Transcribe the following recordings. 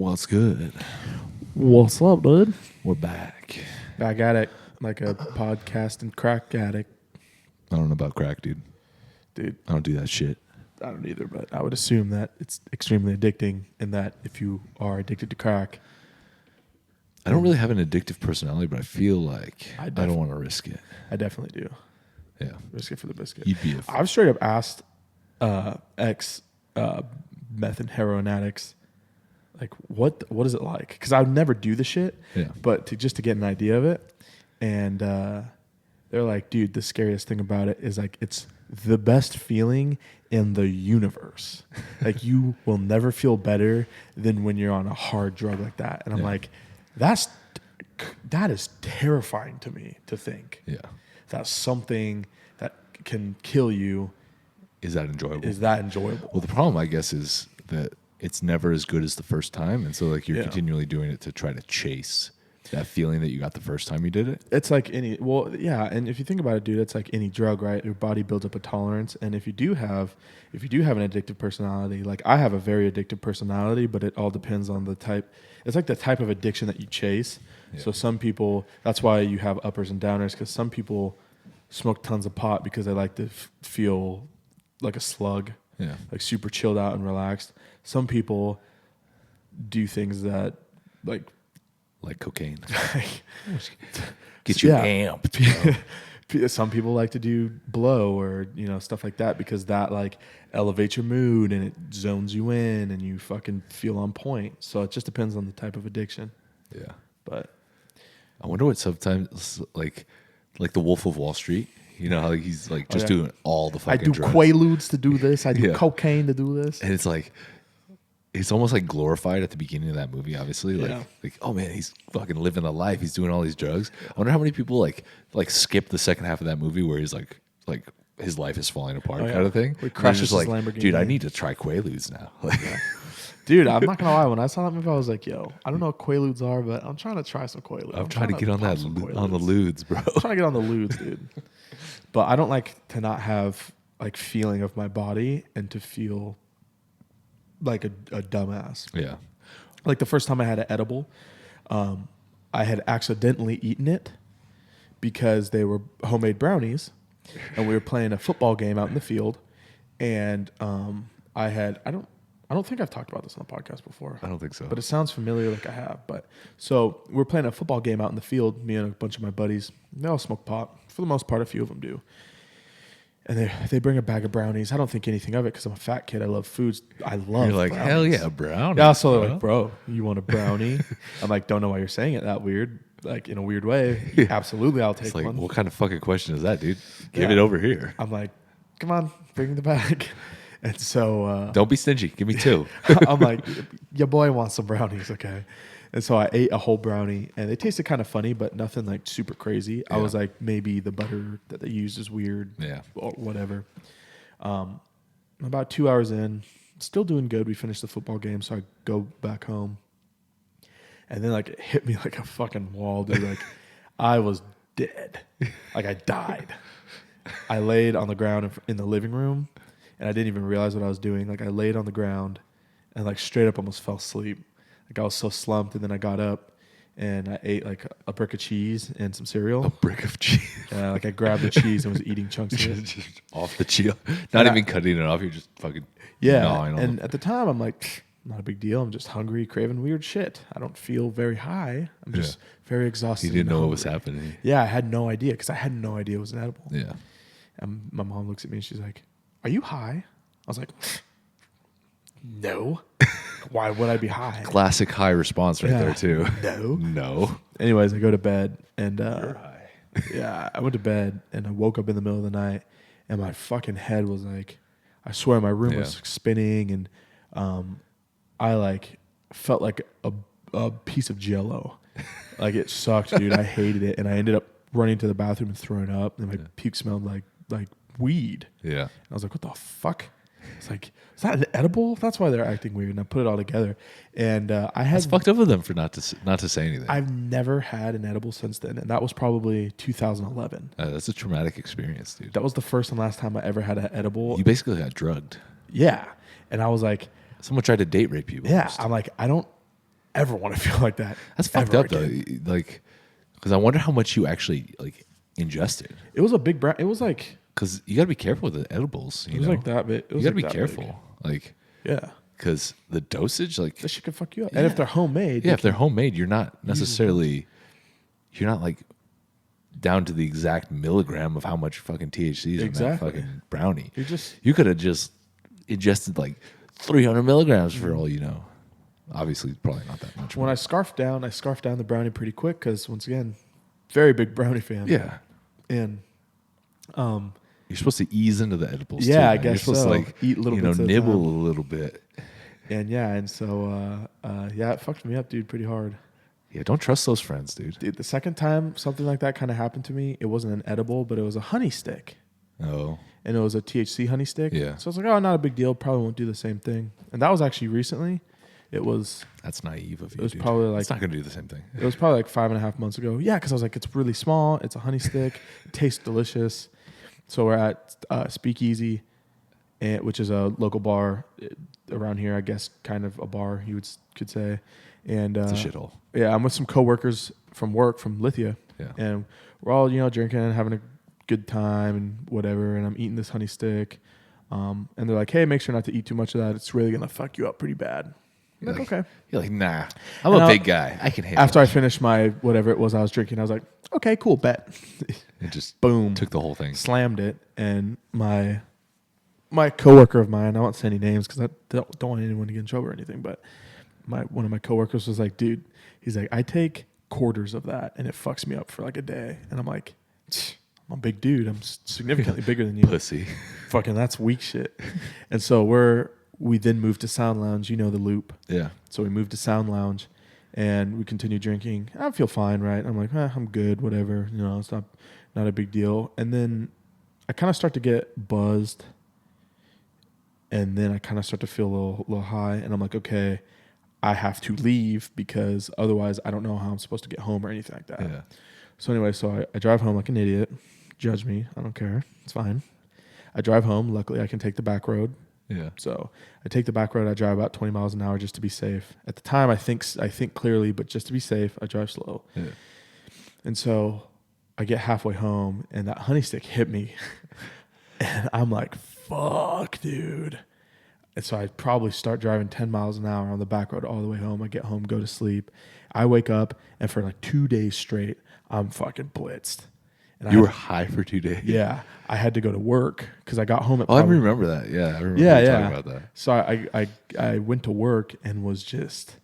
What's good? What's up, dude? We're back. Back at it, like a podcast and crack addict. I don't know about crack, dude. Dude, I don't do that shit. I don't either, but I would assume that it's extremely addicting and that if you are addicted to crack, I don't really have an addictive personality, but I feel like I def- don't want to risk it. I definitely do. Yeah. Risk it for the biscuit. You'd be I've straight up asked ex meth and heroin addicts, like, what is it like? Because I would never do the shit, Yeah. but to get an idea of it. And they're like, dude, the scariest thing about it is like it's the best feeling in the universe. Like you will never feel better than when you're on a hard drug like that. And I'm like, that is terrifying to me to think. Yeah. That something that can kill you Is that enjoyable? is that enjoyable. Well, the problem, I guess, is that it's never as good as the first time. And so, like, you're continually doing it to try to chase that feeling that you got the first time you did it. It's like and if you think about it, dude, it's like any drug, right? Your body builds up a tolerance, and if you do have an addictive personality, like I have a very addictive personality, but it all depends on the type. It's like the type of addiction that you chase. Yeah. So some people, that's why you have uppers and downers, because some people smoke tons of pot because they like to feel like a slug, like super chilled out and relaxed. Some people do things that like cocaine. Get you amped. Some people like to do blow or, stuff like that because that like elevates your mood and it zones you in and you fucking feel on point. So it just depends on the type of addiction. Yeah. But I wonder what sometimes like the Wolf of Wall Street, you know how he's like just doing all the fucking drugs. I do Quaaludes to do this. I do cocaine to do this. And it's like, it's almost like glorified at the beginning of that movie, obviously. Like, oh man, he's fucking living the life. He's doing all these drugs. I wonder how many people like skip the second half of that movie where he's like his life is falling apart kind of thing. He crashes his like, Lamborghini. Dude, I need to try Quaaludes now. Dude, I'm not gonna lie. When I saw that movie, I was like, "Yo, I don't know what Quaaludes are, but I'm trying to try some Quaaludes. I'm trying to get on the ludes, bro. I'm trying to get on the ludes, dude. But I don't like to not have like feeling of my body and to feel like a dumbass. Yeah. Like the first time I had an edible, I had accidentally eaten it because they were homemade brownies, and we were playing a football game out in the field, and I don't think I've talked about this on the podcast before. I don't think so. But it sounds familiar like I have. But so we're playing a football game out in the field, me and a bunch of my buddies. They all smoke pot. For the most part, a few of them do. And they bring a bag of brownies. I don't think anything of it because I'm a fat kid. I love foods. I love You're like, brownies. hell yeah, brownies. Yeah, so they're like, bro, you want a brownie? I'm like, don't know why you're saying it that weird. Like, in a weird way. Absolutely, I'll take one. What kind of fucking question is that, dude? Give it over here. I'm like, come on, bring the bag. And so... don't be stingy. Give me 2. I'm like, your boy wants some brownies, okay? And so I ate a whole brownie, and they tasted kind of funny, but nothing like super crazy. Yeah. I was like, maybe the butter that they used is weird, or whatever. About 2 hours in, still doing good. We finished the football game, so I go back home, and then like it hit me like a fucking wall, dude. Like I was dead, like I died. I laid on the ground in the living room, and I didn't even realize what I was doing. Like I laid on the ground, and like straight up almost fell asleep. Like I was so slumped, and then I got up and I ate like a brick of cheese and some cereal. A brick of cheese. Like I grabbed the cheese and was eating chunks of it. Just off the cheese. Not even cutting it off. You're just fucking gnawing on and at the time I'm like, not a big deal. I'm just hungry, craving weird shit. I don't feel very high. I'm just very exhausted. You didn't know what was happening. Yeah, I had no idea because I had no idea it was an edible. Yeah. And my mom looks at me and she's like, "Are you high?" I was like, "No." Why would I be high? Classic high response right there too. No. Anyways, I go to bed and you're high. Yeah, I went to bed and I woke up in the middle of the night and my fucking head was like, I swear my room was spinning and I like felt like a piece of Jell-O. Like it sucked, dude. I hated it, and I ended up running to the bathroom and throwing up, and my puke smelled like weed. Yeah, and I was like, what the fuck? It's like, is that an edible? That's why they're acting weird. And I put it all together, and I had. It's fucked up of them for not to say anything. I've never had an edible since then, and that was probably 2011. That's a traumatic experience, dude. That was the first and last time I ever had an edible. You basically got drugged. Yeah, and I was like, someone tried to date rape you. Yeah, almost. I'm like, I don't ever want to feel like that. That's fucked up though. Like, because I wonder how much you actually like ingested. It was a big brown. It was like, because you got to be careful with the edibles. It was like that big. You got to be careful. Like, yeah, because the dosage, like, that shit could fuck you up. And if they're homemade, if they're homemade, you're not necessarily, you're not like down to the exact milligram of how much fucking THC is in that fucking brownie. You could have just ingested like 300 milligrams for all you know. Obviously, probably not that much. When I scarfed down the brownie pretty quick because once again, very big brownie fan. Yeah, and you're supposed to ease into the edibles. Yeah, too, I guess you're supposed so. to like Eat little bits nibble a little bit. And so it fucked me up, dude, pretty hard. Yeah, don't trust those friends, dude. Dude, the second time something like that kind of happened to me, it wasn't an edible, but it was a honey stick. Oh. And it was a THC honey stick. Yeah. So I was like, oh, not a big deal. Probably won't do the same thing. And that was actually recently. That's naive of you. It was dude. probably like, it's not gonna do the same thing. It was probably like 5.5 months ago. Yeah, because I was like, it's really small. It's a honey stick. It tastes delicious. So we're at Speakeasy, which is a local bar around here. I guess kind of a bar you could say. And it's a shithole. Yeah, I'm with some coworkers from work from Lithia. Yeah. And we're all drinking and having a good time and whatever. And I'm eating this honey stick. And they're like, hey, make sure not to eat too much of that. It's really gonna fuck you up pretty bad. I'm like, okay. You're like, nah, I'm a big guy. I can handle it. After I finished my whatever it was I was drinking, I was like, okay, cool, bet. It just boom, took the whole thing. Slammed it. And my coworker of mine, I won't say any names because I don't want anyone to get in trouble or anything, but one of my coworkers was like, dude, he's like, I take quarters of that and it fucks me up for like a day. And I'm like, I'm a big dude. I'm significantly bigger than you. Pussy. Fucking that's weak shit. And so we then moved to Sound Lounge, the Loop. Yeah. So we moved to Sound Lounge and we continued drinking. I feel fine, right? I'm like, I'm good, whatever. It's not a big deal. And then I kind of start to get buzzed. And then I kind of start to feel a little high. And I'm like, okay, I have to leave because otherwise I don't know how I'm supposed to get home or anything like that. Yeah. So anyway, I drive home like an idiot. Judge me. I don't care. It's fine. I drive home. Luckily, I can take the back road. Yeah. So I take the back road. I drive about 20 miles an hour just to be safe. At the time, I think clearly, but just to be safe, I drive slow. Yeah. And so I get halfway home, and that honey stick hit me. And I'm like, fuck, dude. And so I probably start driving 10 miles an hour on the back road all the way home. I get home, go to sleep. I wake up, and for like 2 days straight, I'm fucking blitzed. And you were high for 2 days? Yeah. I had to go to work because I got home at I remember that. Yeah, I remember talking about that. So I went to work and was just,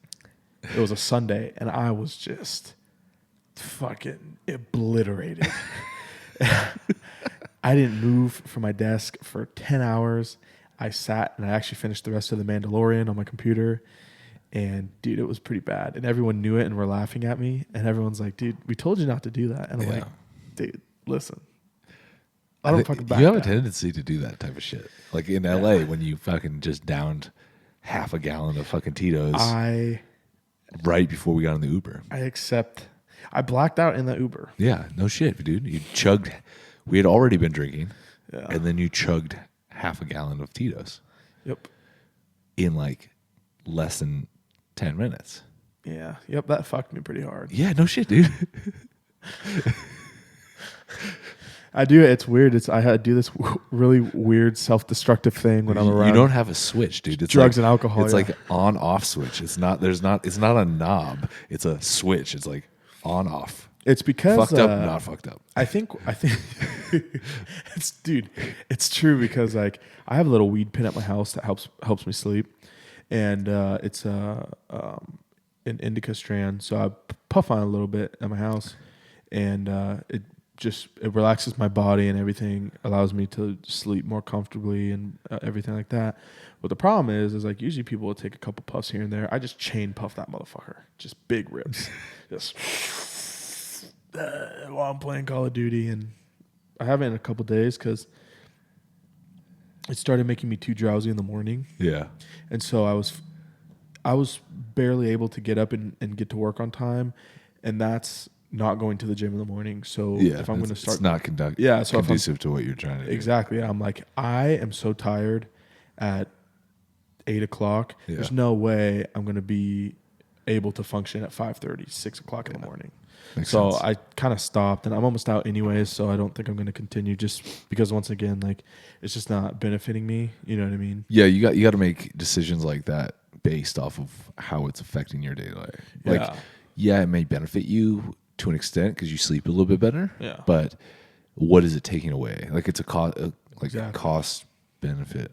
it was a Sunday, and I was just fucking obliterated. I didn't move from my desk for 10 hours. I sat and I actually finished the rest of The Mandalorian on my computer. And dude, it was pretty bad. And everyone knew it and were laughing at me. And everyone's like, dude, we told you not to do that. And I'm like, dude, listen. I don't fucking back You have down. a tendency to do that type of shit. Like in LA when you fucking just downed half a gallon of fucking Tito's right before we got on the Uber. I blacked out in the Uber. Yeah, no shit, dude. You chugged. We had already been drinking. Yeah. And then you chugged half a gallon of Tito's. Yep. In like less than 10 minutes. Yeah. Yep. That fucked me pretty hard. Yeah. No shit, dude. I do. It's weird. I do this really weird self-destructive thing when I'm around. You don't have a switch, dude. It's drugs and alcohol. It's like on-off switch. It's not a knob. It's a switch. It's like on-off. It's because fucked up, not fucked up. I think it's true because like I have a little weed pen at my house that helps me sleep, and it's an indica strand. So I puff on it a little bit at my house, and it relaxes my body and everything, allows me to sleep more comfortably and everything like that. But the problem is like usually people will take a couple puffs here and there. I just chain puff that motherfucker, just big rips, just. While I'm playing Call of Duty, and I haven't in a couple days because it started making me too drowsy in the morning. Yeah, and so I was barely able to get up and get to work on time, and that's not going to the gym in the morning. So if I'm going to start, it's not conducive to what you're trying to do. Exactly. Yeah, I'm like, I am so tired at 8:00. Yeah. There's no way I'm going to be able to function at 5:30, 6 o'clock in the morning. Makes So sense. I kind of stopped, and I'm almost out anyways. So I don't think I'm going to continue, just because once again, like, it's just not benefiting me. You know what I mean? Yeah, you got to make decisions like that based off of how it's affecting your daily life. Like, yeah, it may benefit you to an extent because you sleep a little bit better. Yeah. But what is it taking away? Like, it's a cost, a cost benefit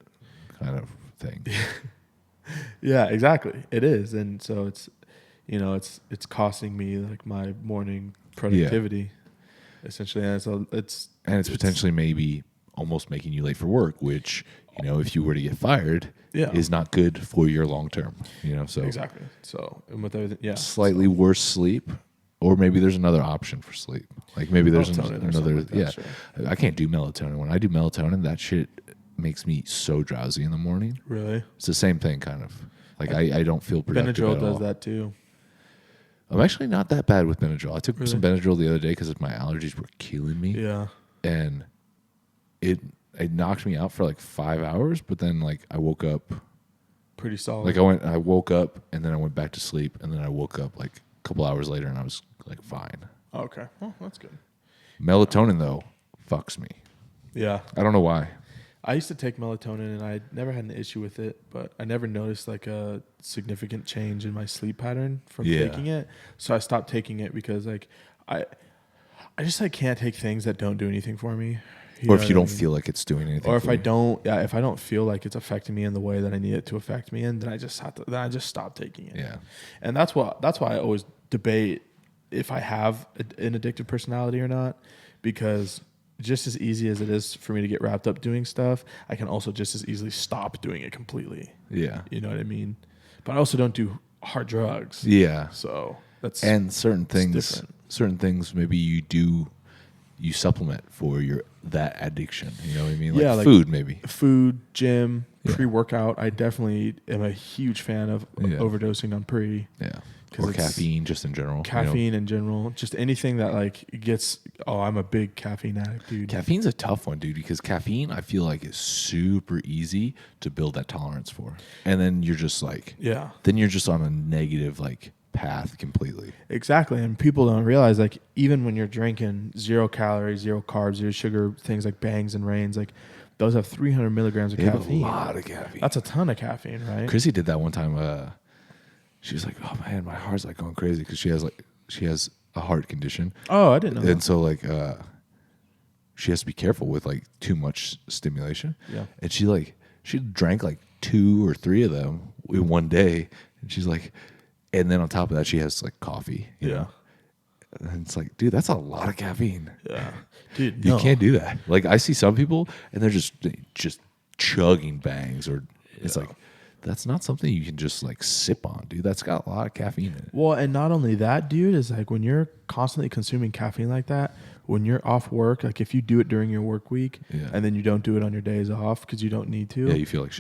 kind of thing. Yeah, exactly. It is, and so it's, it's costing me like my morning productivity, essentially, and it's potentially maybe almost making you late for work, which, if you were to get fired, is not good for your long term. So exactly. So, and with everything, slightly worse sleep, or maybe there's another option for sleep. Like maybe there's another. Like that, sure. I can't do melatonin. When I do melatonin, that shit makes me so drowsy in the morning. Really? It's the same thing, kind of. Like I don't feel productive Benadryl at all. does that too. I'm actually not that bad with Benadryl. I took some Benadryl the other day because my allergies were killing me. Yeah. And it knocked me out for like 5 hours, but then like I woke up pretty solid. Like I woke up and then I went back to sleep, and then I woke up like a couple hours later and I was like fine. Okay. Well, that's good. Melatonin though fucks me. Yeah. I don't know why. I used to take melatonin and I never had an issue with it, but I never noticed like a significant change in my sleep pattern from taking it. So I stopped taking it because like I just like can't take things that don't do anything for me. Or if you don't feel like it's doing anything. Or if I don't feel like it's affecting me in the way that I need it to affect me in, then I just stop taking it. Yeah. And that's why I always debate if I have an addictive personality or not, because just as easy as it is for me to get wrapped up doing stuff, I can also just as easily stop doing it completely. Yeah. You know what I mean? But I also don't do hard drugs. Yeah. So that's certain things maybe you supplement for that addiction. You know what I mean? Like food, maybe. Food, gym, pre-workout. I definitely am a huge fan of overdosing on pre. Yeah. Or caffeine just in general. Caffeine in general. Just anything that like gets, I'm a big caffeine addict, dude. Caffeine's a tough one, dude, because caffeine I feel like is super easy to build that tolerance for. And then you're just like, then you're just on a negative like path completely. Exactly. And people don't realize like even when you're drinking 0 calories, 0 carbs, 0 sugar, things like Bangs and Reigns, like those have 300 milligrams of caffeine. A lot of caffeine. That's a ton of caffeine, right? Chrissy did that one time. She was like, "Oh man, my heart's like going crazy," because she has a heart condition. Oh, I didn't know. And so like she has to be careful with like too much stimulation. Yeah. And she drank like 2 or 3 of them in one day, and she's like, and then on top of that she has like coffee. You know? And it's like, dude, that's a lot of caffeine. Yeah, dude, you can't do that. Like I see some people and they're just chugging Bangs, or it's like. That's not something you can just like sip on, dude. That's got a lot of caffeine in it. Well, and not only that, dude, is like when you're constantly consuming caffeine like that, when you're off work, like if you do it during your work week and then you don't do it on your days off because you don't need to. Yeah, you feel like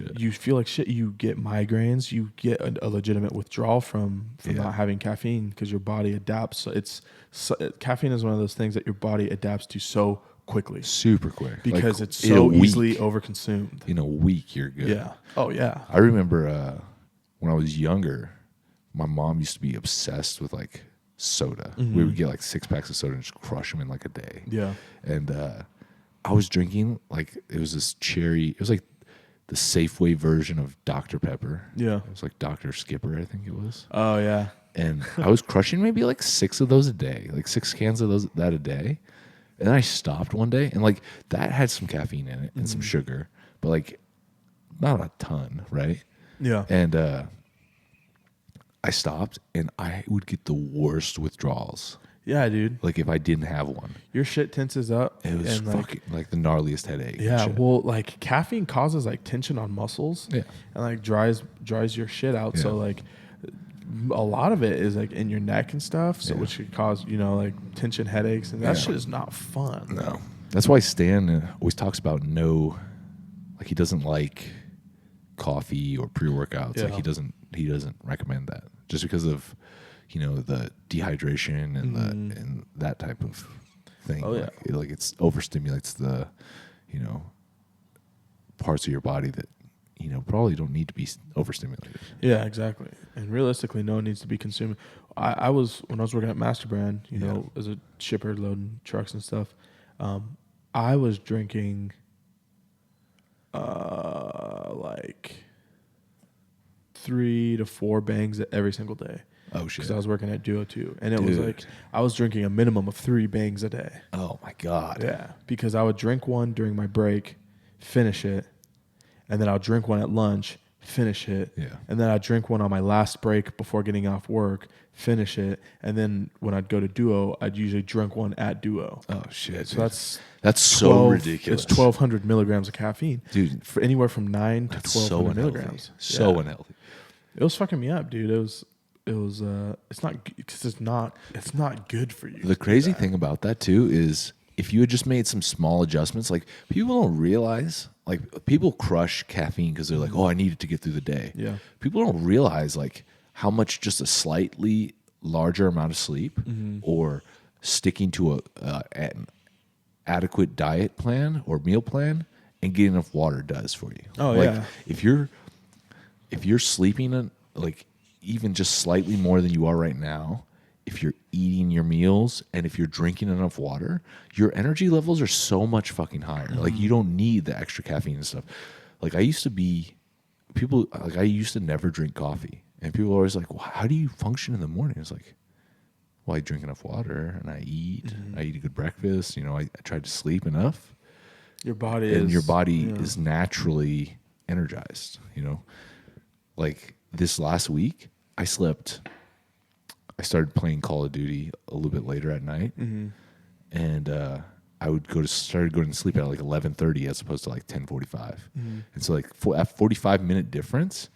shit. You get migraines. You get a legitimate withdrawal from not having caffeine because your body adapts. Caffeine is one of those things that your body adapts to so quickly. Super quick. Because it's so easily overconsumed. In a week, you're good. Yeah. Oh, yeah. I remember when I was younger, my mom used to be obsessed with like soda. Mm-hmm. We would get like 6 packs of soda and just crush them in like a day. Yeah. And I was drinking like, it was like the Safeway version of Dr. Pepper. Yeah. It was like Dr. Skipper, I think it was. Oh, yeah. And I was crushing maybe like 6 of those a day, like 6 cans of that a day. And then I stopped one day, and like that had some caffeine in it and some sugar, but like not a ton, right? Yeah. And I stopped, and I would get the worst withdrawals. Yeah, dude. Like if I didn't have one, your shit tenses up. It was fucking like the gnarliest headache. Yeah. Well, like caffeine causes like tension on muscles. Yeah. And like dries your shit out. Yeah. So like a lot of it is like in your neck and stuff, so which could cause like tension headaches, and that shit is not fun. No, that's why Stan always talks about he doesn't like coffee or pre-workouts. Like he doesn't recommend that just because of the dehydration and and that type of thing. Oh yeah, like it's overstimulates the parts of your body that probably don't need to be overstimulated. Yeah, exactly. And realistically, no one needs to be consuming. I was when I was working at Master Brand, as a shipper loading trucks and stuff. I was drinking like 3 to 4 bangs every single day. Oh shit! Because I was working at Duo too, and it was like I was drinking a minimum of 3 bangs a day. Oh my god! Yeah, because I would drink one during my break, finish it, and then I'll drink one at lunch, finish it, and then I'd drink one on my last break before getting off work, finish it, and then when I'd go to Duo, I'd usually drink one at Duo. Oh shit! So that's so ridiculous. It's 1,200 milligrams of caffeine, dude. For anywhere from 9 to 1,200 milligrams. So unhealthy. It was fucking me up, dude. It's not because it's not good for you. The crazy thing about that too is if you had just made some small adjustments, like people don't realize, like people crush caffeine because they're like, oh, I need it to get through the day. Yeah. People don't realize like how much just a slightly larger amount of sleep or sticking to an adequate diet plan or meal plan and getting enough water does for you. Oh like, yeah. If you're sleeping like even just slightly more than you are right now, if you're eating your meals and if you're drinking enough water, your energy levels are so much fucking higher. Like you don't need the extra caffeine and stuff. Like I used to never drink coffee, and people are always like, well, how do you function in the morning? It's like, well, I drink enough water and I eat a good breakfast. I try to sleep enough. Your body is naturally energized. Like this last week, I started playing Call of Duty a little bit later at night, and I would started going to sleep at like 11:30 as opposed to like 10:45. And so like that 45-minute difference,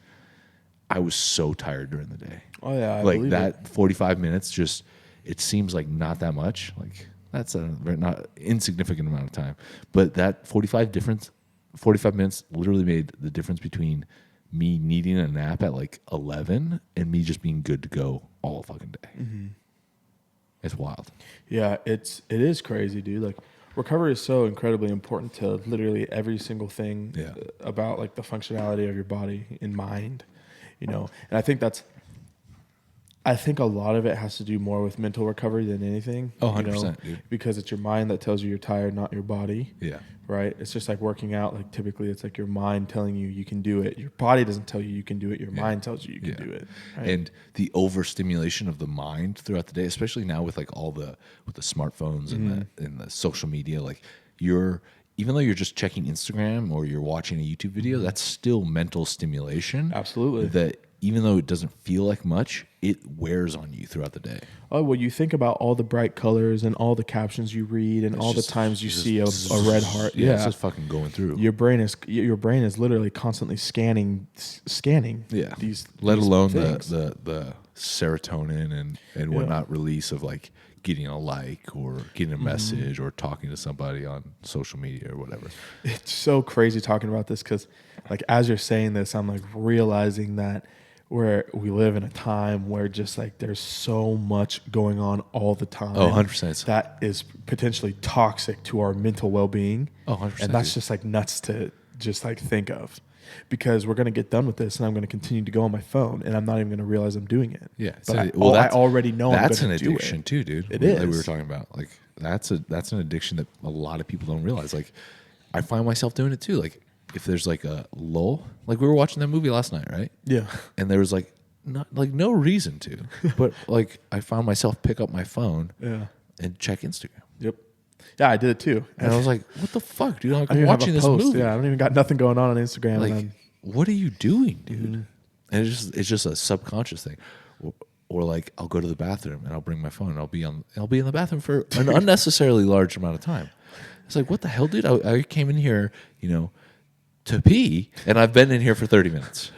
I was so tired during the day. Oh yeah, I like that 45 minutes just it seems like not that much. Like that's a not insignificant amount of time, but that 45 minutes literally made the difference between me needing a nap at like 11 and me just being good to go all fucking day. It's wild. Yeah, it is crazy, dude. Like recovery is so incredibly important to literally every single thing about like the functionality of your body and mind, and I think a lot of it has to do more with mental recovery than anything. Oh, 100%, dude. Because it's your mind that tells you you're tired, not your body. Yeah. Right? It's just like working out. Like typically it's like your mind telling you can do it. Your body doesn't tell you can do it. Your mind tells you can do it. Right? And the overstimulation of the mind throughout the day, especially now with like with the smartphones and the social media, like even though you're just checking Instagram or you're watching a YouTube video, that's still mental stimulation. Absolutely. That even though it doesn't feel like much, it wears on you throughout the day. Oh, well, you think about all the bright colors and all the captions you read and all the times you see a red heart. Yeah, it's just fucking going through. Your brain is literally constantly scanning. Yeah. These alone things. the serotonin and whatnot release of like getting a like or getting a message or talking to somebody on social media or whatever. It's so crazy talking about this because like as you're saying this, I'm like realizing that where we live in a time where just like there's so much going on all the time. Oh, 100%. That is potentially toxic to our mental well-being. Oh, 100%. And that's just like nuts to just like think of. Because we're going to get done with this and I'm going to continue to go on my phone and I'm not even going to realize I'm doing it. Yeah. But I already know I'm going to do it. That's an addiction too, dude. It is. Like we were talking about. Like that's an addiction that a lot of people don't realize. Like I find myself doing it too. Like if there's like a lull, like we were watching that movie last night, right? Yeah. And there was like no reason to, but like I found myself pick up my phone and check Instagram. Yep. Yeah, I did it too. And I was like, what the fuck, dude? I'm watching this movie. Yeah, I don't even got nothing going on Instagram. Like, what are you doing, dude? And it's just a subconscious thing. Or like I'll go to the bathroom and I'll bring my phone and I'll be in the bathroom for an unnecessarily large amount of time. It's like, what the hell, dude? I came in here, to pee, and I've been in here for 30 minutes.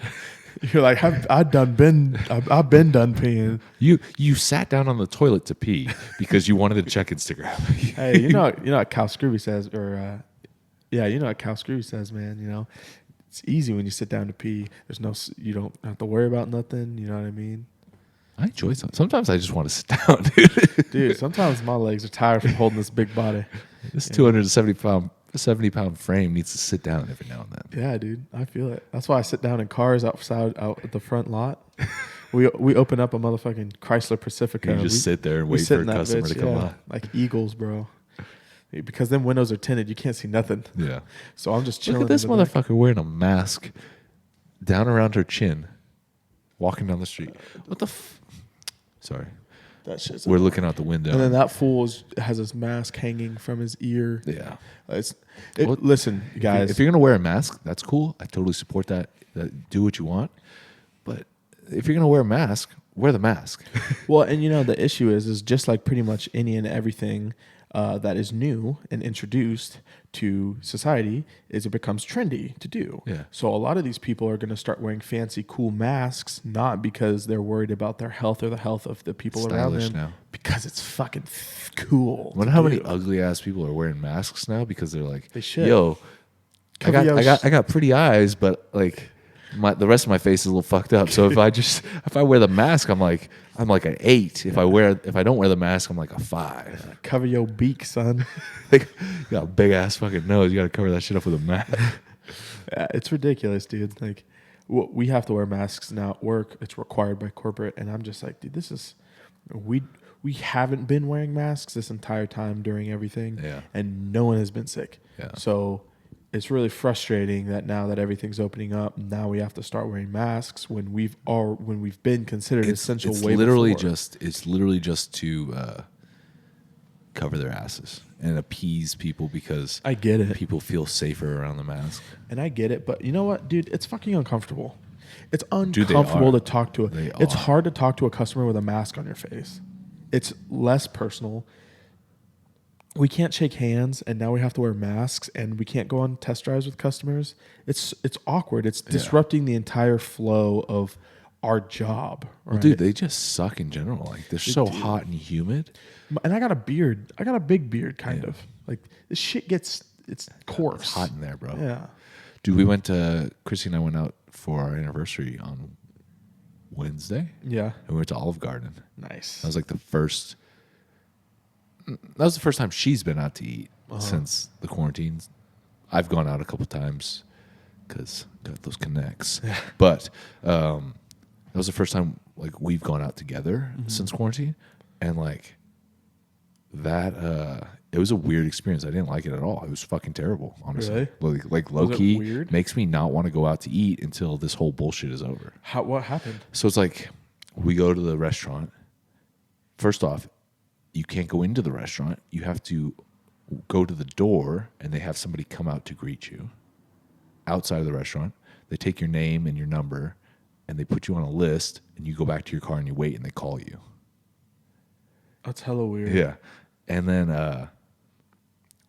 You're like, I've been done peeing. You sat down on the toilet to pee because you wanted to check Instagram. Hey, you know what Cal Scrooby says, you know what Cal Scrooby says, man. It's easy when you sit down to pee. You don't have to worry about nothing. You know what I mean? I enjoy sometimes I just want to sit down, dude. Dude, sometimes my legs are tired from holding this big body. This 270 a 70-pound frame needs to sit down every now and then. Yeah, dude, I feel it. That's why I sit down in cars outside out at the front lot. We open up a motherfucking Chrysler Pacifica. You just sit there and wait for a customer to come by. Like eagles, bro. Because them windows are tinted, you can't see nothing. Yeah. So I'm just chilling. Look at this motherfucker wearing a mask down around her chin, walking down the street. What the? Sorry. That shit's We're looking out the window. And then that fool has his mask hanging from his ear. Yeah. Listen, guys. If you're going to wear a mask, that's cool. I totally support that. Do what you want. But if you're going to wear a mask, wear the mask. Well, and the issue is just like pretty much any and everything that is new and introduced to society is it becomes trendy to do. Yeah. So a lot of these people are going to start wearing fancy, cool masks, not because they're worried about their health or the health of the people around them, now. because it's fucking cool. I wonder how many ugly ass people are wearing masks now because they're like, they should. Yo, I got pretty eyes, but like the rest of my face is a little fucked up. So if I wear the mask, I'm like an 8. If I don't wear the mask, I'm like a 5. Cover your beak, son. Like, you got a big ass fucking nose. You got to cover that shit up with a mask. Yeah, it's ridiculous, dude. Like, we have to wear masks now at work. It's required by corporate, and I'm just like, dude, this is we haven't been wearing masks this entire time during everything, and no one has been sick. Yeah. So it's really frustrating that now that everything's opening up, now we have to start wearing masks when we've been considered essential. It's way literally before. just to cover their asses and appease people because I get it. People feel safer around the mask, and I get it. But you know what, dude? It's fucking uncomfortable. It's uncomfortable to talk to. It's hard to talk to a customer with a mask on your face. It's less personal. We can't shake hands, and now we have to wear masks, and we can't go on test drives with customers. It's awkward. It's disrupting the entire flow of our job. Right? Well, dude, they just suck in general. Like they're so hot and humid. And I got a beard. I got a big beard, kind of. Like this shit it's coarse. It's hot in there, bro. Yeah. Dude, we went to Chrissy and I went out for our anniversary on Wednesday. Yeah. And we went to Olive Garden. Nice. That was like the first time she's been out to eat since the quarantine. I've gone out a couple times because got those connects. Yeah. But that was the first time like we've gone out together since quarantine, and like that it was a weird experience. I didn't like it at all. It was fucking terrible, honestly. Really? Like low key makes me not want to go out to eat until this whole bullshit is over. What happened? So it's like we go to the restaurant. First off, you can't go into the restaurant. You have to go to the door, and they have somebody come out to greet you outside of the restaurant. They take your name and your number, and they put you on a list, and you go back to your car and you wait, and they call you. That's hella weird. Yeah. And then,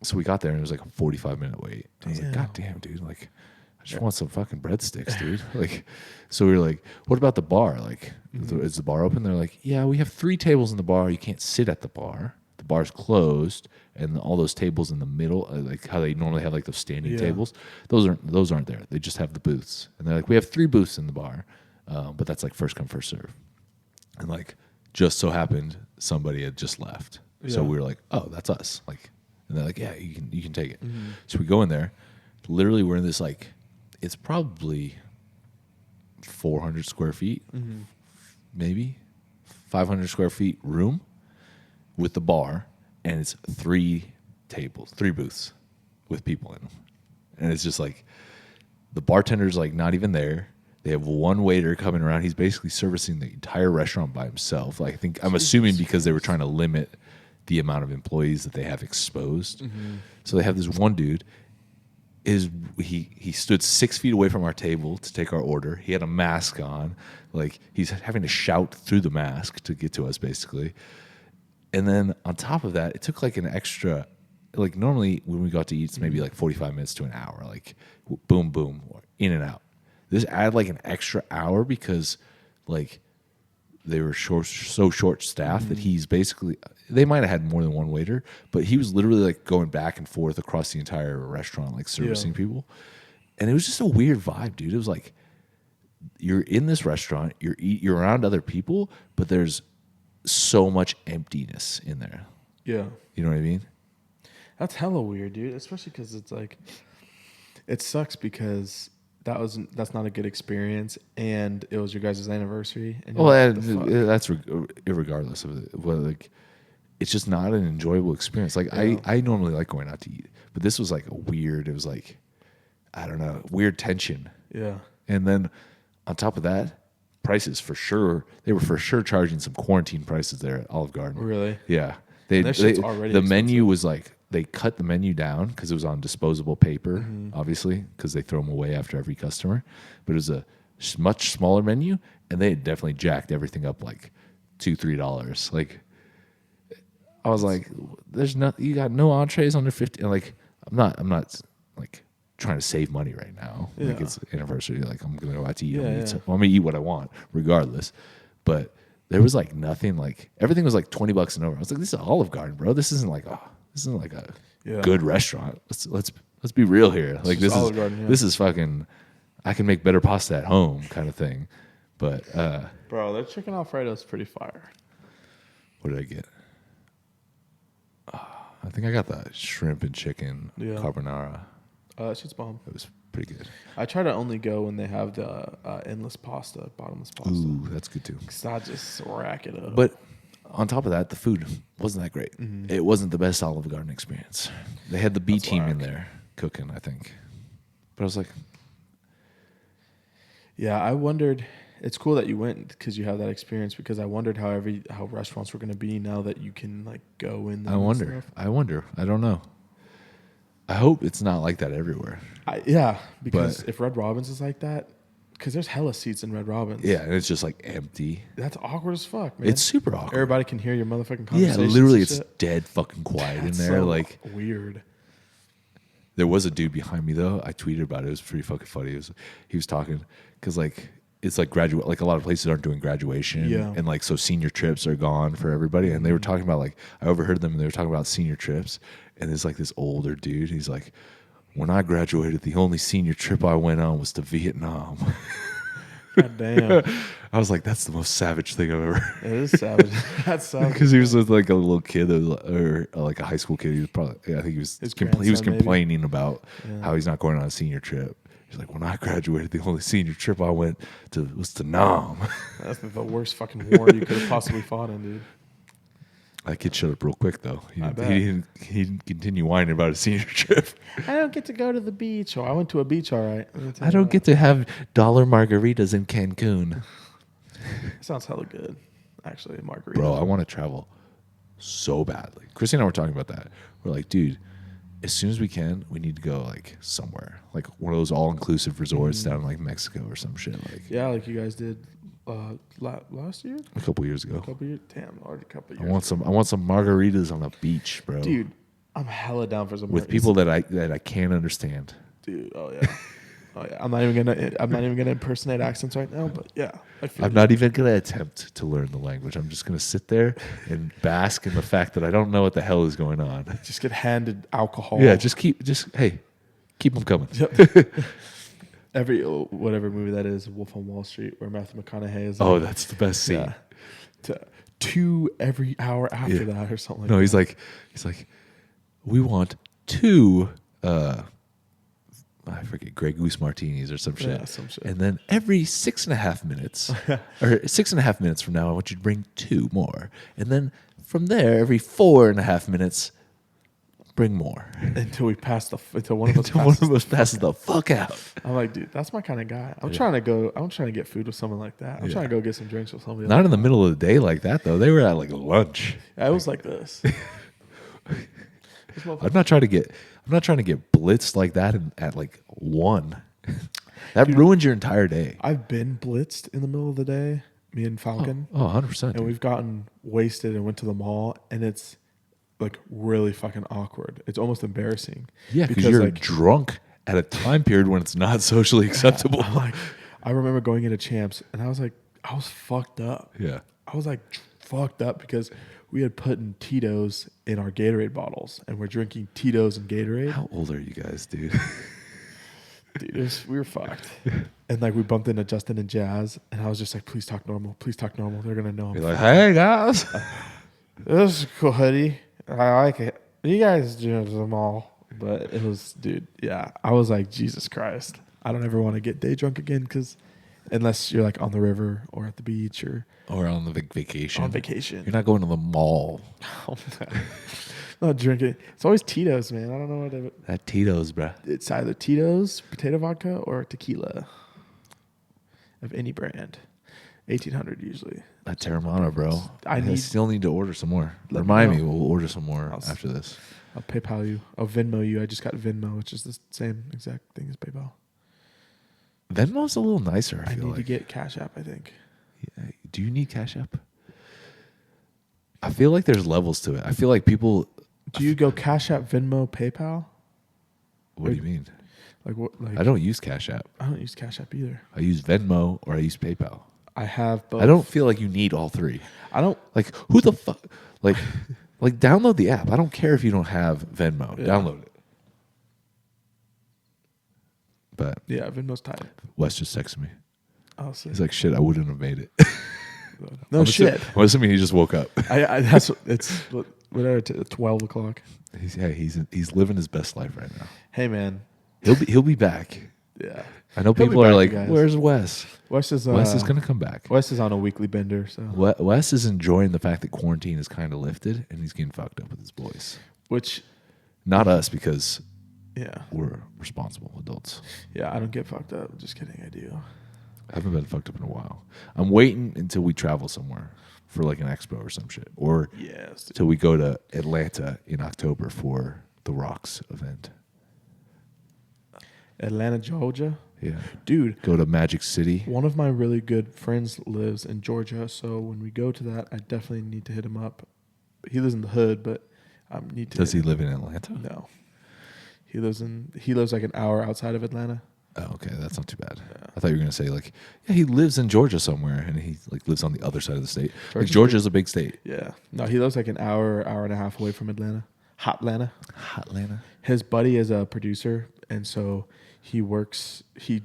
so we got there, and it was like a 45-minute wait. I was like, God damn, dude. Like, I just want some fucking breadsticks, dude. Like, so we were like, what about the bar? Like, is the bar open? They're like, yeah, we have 3 tables in the bar. You can't sit at the bar. The bar's closed, and all those tables in the middle, like how they normally have like those standing tables, those aren't there. They just have the booths. And they're like, we have 3 booths in the bar, but that's like first come, first serve. And like, just so happened somebody had just left. So we were like, oh, that's us. Like, and they're like, yeah, you can take it. Mm-hmm. So we go in there. Literally, we're in this like, it's probably 400 square feet, maybe 500 square feet room with the bar, and it's 3 booths with people in them. And it's just like the bartender's like not even there. They have one waiter coming around. He's basically servicing the entire restaurant by himself. Like I'm assuming because they were trying to limit the amount of employees that they have exposed. Mm-hmm. So they have this one dude. He stood 6 feet away from our table to take our order. He had a mask on. Like he's having to shout through the mask to get to us, basically. And then on top of that, it took like an extra, like normally when we got to eat, it's maybe like 45 minutes to an hour, like boom, boom, in and out. This added like an extra hour because like they were so short staffed that he's basically, they might have had more than one waiter, but he was literally like going back and forth across the entire restaurant, like servicing people. And it was just a weird vibe, dude. It was like, you're in this restaurant, you're around other people, but there's so much emptiness in there. Yeah. You know what I mean? That's hella weird, dude. Especially because it's like, it sucks because that's not a good experience, and it was your guys' anniversary. And Well, like, that's irregardless of it. Well, like, it's just not an enjoyable experience. Like, I normally like going out to eat, but this was like a weird. It was like, I don't know, weird tension. Yeah. And then on top of that, prices for sure. They were for sure charging some quarantine prices there at Olive Garden. Really? Yeah. The menu was like, they cut the menu down because it was on disposable paper, obviously, because they throw them away after every customer. But it was a much smaller menu, and they had definitely jacked everything up like $2-3. Like, I was like, you got no entrees under 50. And like, I'm not like trying to save money right now. Yeah. Like, it's anniversary. Like, I'm gonna go out to eat. Yeah, I'm gonna eat what I want, regardless. But there was like nothing. Like, everything was like $20 and over. I was like, this is Olive Garden, bro. This isn't like a good restaurant. Let's be real here. Like, this is fucking, I can make better pasta at home kind of thing. But bro, their chicken Alfredo is pretty fire. What did I get? I think I got the shrimp and chicken carbonara. That shit's bomb. It was pretty good. I try to only go when they have the endless pasta, bottomless pasta. Ooh, that's good too. Cause I just rack it up. But on top of that, the food wasn't that great. Mm-hmm. It wasn't the best Olive Garden experience. They had the B team in there cooking, I think. But I was like, yeah, I wondered. It's cool that you went because you have that experience. Because I wondered how restaurants were going to be now that you can like go in. I wonder. I don't know. I hope it's not like that everywhere. Because if Red Robin's is like that, because there's hella seats in Red Robin's. Yeah, and it's just like empty. That's awkward as fuck, man. It's super awkward. Everybody can hear your motherfucking conversation. Yeah, literally, it's dead fucking quiet in there. So like, weird. There was a dude behind me though. I tweeted about it. It was pretty fucking funny. He was talking because like it's like graduate. Like, a lot of places aren't doing graduation. Yeah. And like, so senior trips are gone for everybody. And they were talking about, like, I overheard them and they were talking about senior trips. And there's like this older dude. He's like, when I graduated, the only senior trip I went on was to Vietnam. God damn. I was like, that's the most savage thing I've ever. It is savage. That's savage. Because he was with like a little kid, or like a high school kid. He was probably, I think he was complaining about how he's not going on a senior trip. He's like, when I graduated, the only senior trip I went to was to Nam. That's the worst fucking war you could have possibly fought in, dude. That kid shut up real quick though. He didn't continue whining about his senior trip. I don't get to go to the beach. I went to a beach, all right. I don't get to have dollar margaritas in Cancun. Sounds hella good, actually, margarita. Bro, I want to travel so badly. Chrissy and I were talking about that. We're like, dude, as soon as we can, we need to go like somewhere, like one of those all-inclusive resorts down in like Mexico or some shit. Like, yeah, like you guys did last year, a couple years ago. Damn, already a couple years. I want some margaritas on the beach, bro. Dude, I'm hella down for some with people that I can't understand. Dude, oh yeah. Oh yeah, I'm not even gonna impersonate accents right now, but yeah, I'm not even gonna attempt to learn the language. I'm just gonna sit there and bask in the fact that I don't know what the hell is going on. Just get handed alcohol. Yeah, keep them coming. Yep. Every whatever movie that is, Wolf on Wall Street, where Matthew McConaughey is. Oh, that's the best scene. Yeah. Two every hour after that, or something. No, he's like, we want two. I forget, Grey Goose martinis or some shit. Yeah, some shit. And then every 6.5 minutes, or 6.5 minutes from now, I want you to bring two more. And then from there, every 4.5 minutes, bring more. Until one of us passes the fuck out. I'm like, dude, that's my kind of guy. I'm trying to get food with someone like that. I'm trying to go get some drinks with somebody. Not in the middle of the day like that, though. They were at like lunch. Yeah, it was like this. I'm not trying to get blitzed like that at like 1. That ruins your entire day. I've been blitzed in the middle of the day, me and Falcon. 100%. And we've gotten wasted and went to the mall, and it's like really fucking awkward. It's almost embarrassing. Yeah, because you're like drunk at a time period when it's not socially acceptable. I remember going into Champs, and I was fucked up. Yeah. I was like fucked up because we had put in Tito's in our Gatorade bottles, and we're drinking Tito's and Gatorade. How old are you guys, dude? Dude, we were fucked. And like we bumped into Justin and Jazz, and I was just like, please talk normal. Please talk normal. They're going to know. You're like, hey, guys. This is cool hoodie. I like it. You guys do them all, but it was, dude. Yeah, I was like, Jesus Christ, I don't ever want to get day drunk again because unless you're like on the river or at the beach or on the vacation. On vacation, you're not going to the mall. Oh, no. Not drinking. It's always Tito's, man. I don't know what that Tito's, bruh. It's either Tito's potato vodka or tequila of any brand. 1800 usually. That Terramana, bro. I still need to order some more. Remind me. We'll order some more after this. I'll PayPal you. I'll Venmo you. I just got Venmo, which is the same exact thing as PayPal. Venmo's a little nicer, I feel need like. to get Cash App, I think. Yeah. Do you need Cash App? I feel like there's levels to it. I feel like people... Do you go Cash App, Venmo, PayPal? What do you mean? Like what? Like I don't use Cash App. I don't use Cash App either. I use Venmo or I use PayPal. I have both. I don't feel like you need all three. I don't... Like, who the fuck... Like, download the app. I don't care if you don't have Venmo. Yeah. Download it. But... Yeah, Venmo's tight. Wes just texted me. Oh, sick. He's like, shit, I wouldn't have made it. No shit. I'm assuming he just woke up. It's whatever. 12 o'clock. He's living his best life right now. Hey man, he'll be back. Yeah, I know people are like, "Where's Wes?" Wes is gonna come back. Wes is on a weekly bender. So Wes is enjoying the fact that quarantine is kind of lifted, and he's getting fucked up with his boys. Which, not us, because yeah, we're responsible adults. Yeah, I don't get fucked up. Just kidding, I do. I haven't been fucked up in a while. I'm waiting until we travel somewhere for like an expo or some shit, or till we go to Atlanta in October for the Rocks event. Atlanta, Georgia. Yeah, dude. Go to Magic City. One of my really good friends lives in Georgia, so when we go to that, I definitely need to hit him up. He lives in the hood, but I need to. Does he live in Atlanta? No, he lives like an hour outside of Atlanta. Oh, okay, that's not too bad. Yeah. I thought you were gonna say like, yeah, he lives in Georgia somewhere, and he like lives on the other side of the state. Like Georgia's a big state. Yeah, no, he lives like an hour and a half away from Atlanta. Hotlanta. His buddy is a producer, and so he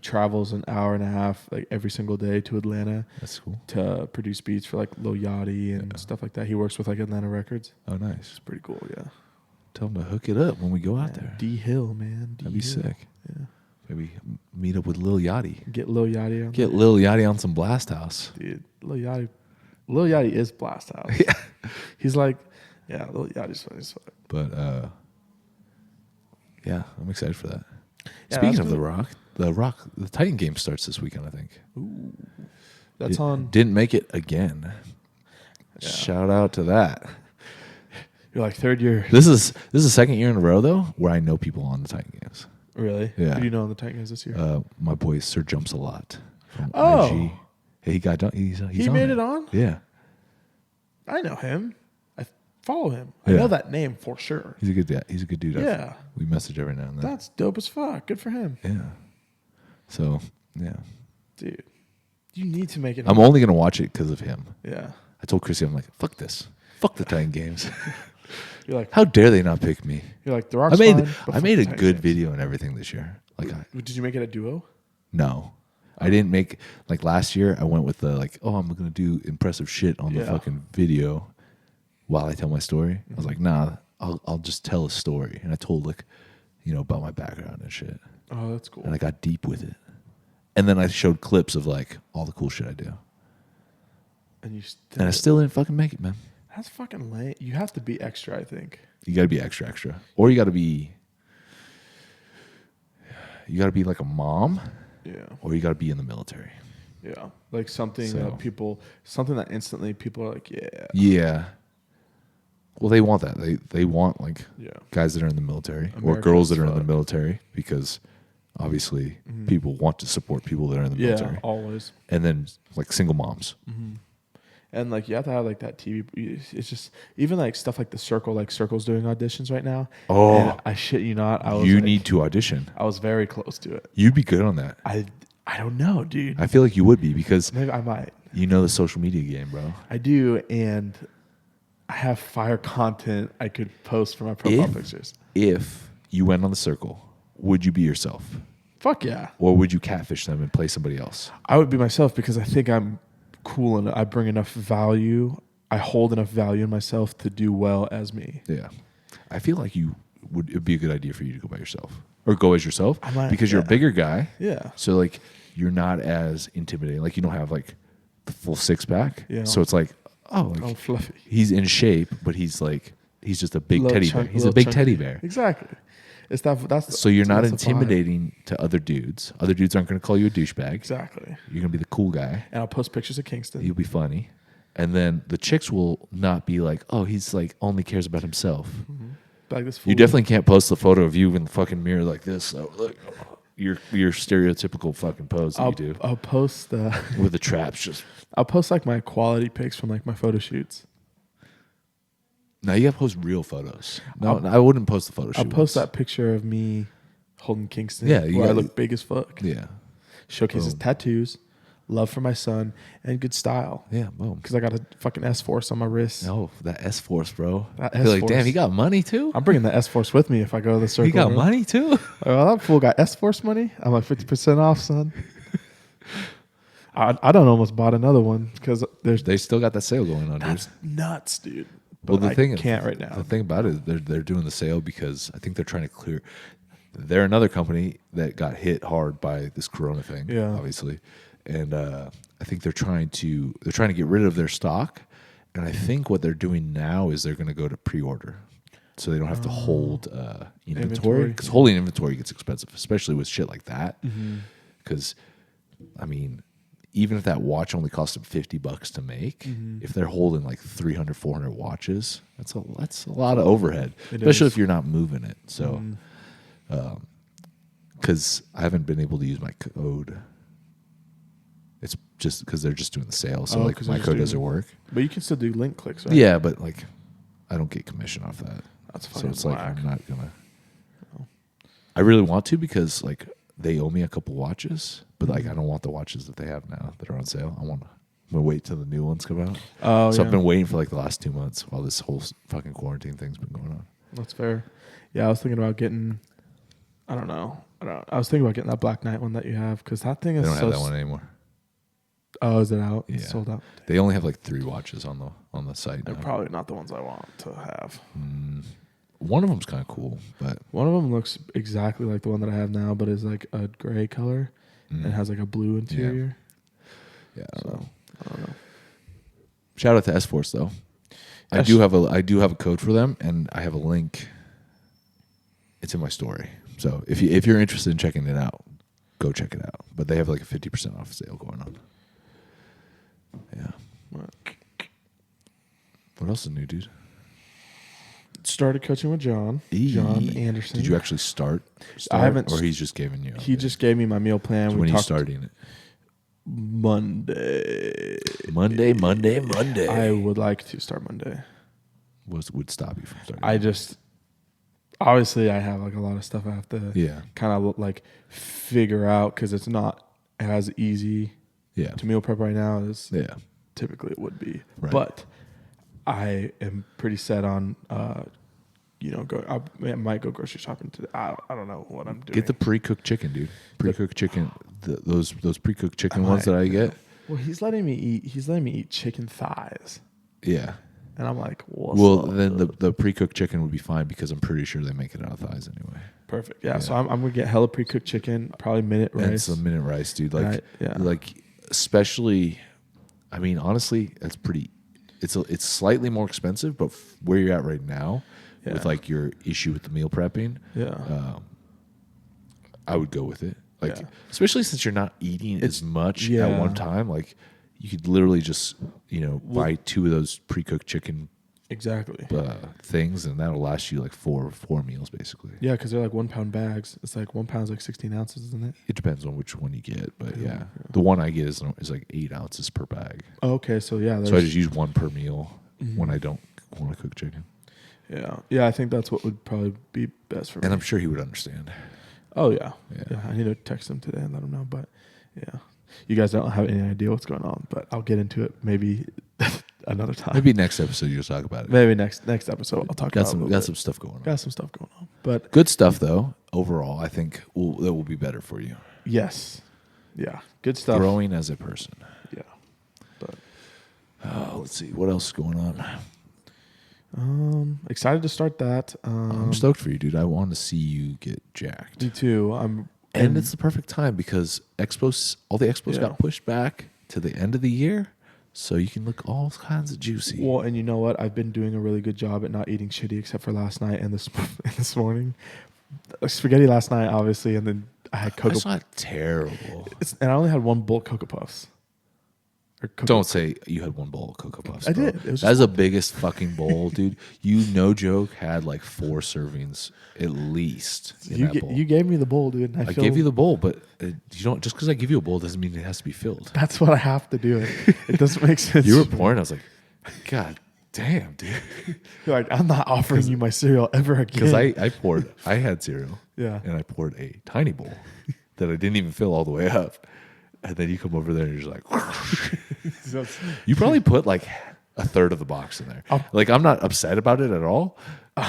travels an hour and a half like every single day to Atlanta. That's cool. To produce beats for like Lil Yachty and stuff like that. He works with like Atlanta Records. Oh, nice. It's pretty cool. Yeah. Tell him to hook it up when we go out there. D Hill, man. That'd be sick. Yeah. Maybe meet up with Lil Yachty. Get Lil Yachty on. Get Lil Yachty on some BLASTHOUSE. Dude, Lil Yachty is BLASTHOUSE. Yeah. He's like, yeah, Lil Yachty's funny as fuck. But yeah, I'm excited for that. Yeah, speaking of the Titan game starts this weekend, I think. Ooh. That's on. Didn't make it again. Yeah. Shout out to that. You're like third year. This is the second year in a row though where I know people on the Titan games. Really? Yeah. Who do you know on the Titan games this year? My boy Sir Jumps a Lot from IG. Hey, he got done. He's he made it on? Yeah. I know him. I follow him. I know that name for sure. He's a good dad. He's a good dude. Yeah. We message every now and then. That's dope as fuck. Good for him. Yeah. So, yeah. Dude, you need to make it. I'm only going to watch it because of him. Yeah. I told Chrissy, I'm like, fuck this. Fuck the Titan games. You're like, how dare they not pick me? You're like, the Rock's I made a good video and everything this year. Like, did you make it a duo? No. I didn't make, like last year, I went with the like, oh, I'm going to do impressive shit on the fucking video while I tell my story. Mm-hmm. I was like, nah, I'll just tell a story. And I told like, about my background and shit. Oh, that's cool. And I got deep with it. And then I showed clips of like all the cool shit I do. And I still didn't fucking make it, man. That's fucking lame. You have to be extra, I think. You got to be extra. Or you got to be like a mom. Yeah. Or you got to be in the military. Yeah. Like something that instantly people are like, yeah. Yeah. Well, they want that. They want like guys that are in the military or girls that are in the military because obviously people want to support people that are in the military. Yeah, always. And then like single moms. Mm-hmm. And like you have to have like that TV. It's just even like stuff like the Circle, like Circle's doing auditions right now. Oh, and I shit you not. You need to audition. I was very close to it. You'd be good on that. I don't know, dude. I feel like you would be because maybe I might. You know the social media game, bro. I do, and I have fire content I could post for my profile pictures. If you went on the Circle, would you be yourself? Fuck yeah. Or would you catfish them and play somebody else? I would be myself because I think I'm cool and I bring enough value. I hold enough value in myself to do well as me. Yeah. I feel like it'd be a good idea for you to go by yourself or go as yourself because you're a yeah. bigger guy. Yeah. So like you're not as intimidating. Like you don't have like the full 6-pack. Yeah. So it's like, oh, like fluffy. he's in shape, but he's just a big Little teddy bear. He's a big teddy bear. Exactly. It's that's So you're not that's the vibe. intimidating to other dudes. Other dudes aren't going to call you a douchebag. Exactly. You're going to be the cool guy. And I'll post pictures of Kingston. You'll be funny. And then the chicks will not be like, oh, he's like only cares about himself. Mm-hmm. Like this fool. You definitely can't post the photo of you in the fucking mirror like this. So look, your stereotypical fucking pose that you do. I'll post with the traps just. I'll post like my quality pics from like my photo shoots. No, you gotta post real photos. No, I wouldn't post the photo shoot. I'll post that picture of me holding Kingston. Yeah, where I look big as fuck. Yeah. Showcases tattoos, love for my son, and good style. Yeah, boom. Because I got a fucking S-Force on my wrist. Oh, that S-Force, bro. That I feel like, S-Force. damn, he got money too? I'm bringing the S-Force with me if I go to the circle. He got room. money too? Well, that fool got S-Force money. I'm like 50% off, son. I done almost bought another one because they still got that sale going on, that's dude. nuts, dude. Well, But I can't right now. The thing about it is they're doing the sale because I think they're trying to clear. They're another company that got hit hard by this Corona thing, obviously, and I think they're trying to get rid of their stock. And I think what they're doing now is they're going to go to pre-order, so they don't have to hold inventory. Because holding inventory gets expensive, especially with shit like that. Because, I mean, even if that watch only cost them $50 to make, if they're holding like 300, 400 watches, that's a lot of overhead, especially if you're not moving it. So, because I haven't been able to use my code. It's just because they're just doing the sale, so like my code doesn't work. But you can still do link clicks, right? Yeah, but like I don't get commission off that. That's fine. So it's like I'm not gonna. I really want to because like they owe me a couple watches, but like I don't want the watches that they have now that are on sale. I'm gonna wait till the new ones come out. Oh, so I've been waiting for like the last 2 months while this whole fucking quarantine thing's been going on. That's fair. Yeah, I was thinking about getting. I don't know. I was thinking about getting that Black Knight one that you have because that thing is. They don't have that one anymore. Oh, is it out? Yeah. It's sold out. They only have like 3 watches on the site. They're now. probably not the ones I want to have. One of them's kind of cool, but one of them looks exactly like the one that I have now, but is like a gray color and has like a blue interior. Yeah, I don't know. Shout out to S-Force though. I do have a code for them, and I have a link. It's in my story. So if you're interested in checking it out, go check it out. But they have like a 50% off sale going on. Yeah. What else is new, dude? Started coaching with John Anderson. Did you actually start? I haven't. Or he's just giving you? He just gave me my meal plan. So when are you starting it? Monday. I would like to start Monday. What would stop you from starting? Obviously I have like a lot of stuff I have to kind of like figure out because it's not as easy to meal prep right now as typically it would be. Right. But I am pretty set on I might go grocery shopping today. I don't know what I'm doing. Get the pre-cooked chicken, dude. Pre-cooked chicken. Those pre-cooked chicken ones that I get. Well, he's letting me eat chicken thighs. Yeah. And I'm like, then the pre-cooked chicken would be fine because I'm pretty sure they make it out of thighs anyway. Perfect. Yeah. So I'm gonna get hella pre-cooked chicken, probably minute rice. And some minute rice, dude. Like especially, I mean, honestly, that's pretty. It's slightly more expensive, but where you're at right now, with like your issue with the meal prepping, I would go with it. Like especially since you're not eating as much at one time, like. You could literally just, buy 2 of those pre-cooked chicken things, and that'll last you like four meals, basically. Yeah, because they're like 1 pound bags. It's like 1 pound's like 16 ounces, isn't it? It depends on which one you get, but the one I get is like 8 ounces per bag. Oh, okay, so yeah. So I just use 1 per meal when I don't want to cook chicken. Yeah, I think that's what would probably be best for me. And I'm sure he would understand. Oh, yeah. I need to text him today and let him know, but yeah. You guys don't have any idea what's going on, but I'll get into it maybe another time. Maybe next episode you'll talk about it. Maybe next episode I'll talk about it. Got some stuff going on. Got some stuff going on. But good stuff though. Overall, I think that will be better for you. Yes. Yeah. Good stuff. Growing as a person. Yeah. But let's see what else is going on. excited to start that. I'm stoked for you, dude. I want to see you get jacked. Me too. And it's the perfect time because all the expos got pushed back to the end of the year, so you can look all kinds of juicy. Well, and you know what? I've been doing a really good job at not eating shitty, except for last night and this morning. Spaghetti last night, obviously, and then I had Cocoa. That's not terrible. And I only had one bowl of Cocoa Puffs. Don't say you had one bowl of Cocoa Puffs. I bro. did. That's the biggest fucking bowl, dude. You, no joke, had like 4 servings at least. You gave me the bowl, dude. And I gave you the bowl, but you don't. Just because I give you a bowl doesn't mean it has to be filled. That's what I have to do. It doesn't make sense. You were pouring. I was like, God damn, dude. You're like, I'm not offering you my cereal ever again. Because I had cereal. Yeah. And I poured a tiny bowl that I didn't even fill all the way up. And then you come over there and you're just like, you probably put like a third of the box in there. Like, I'm not upset about it at all.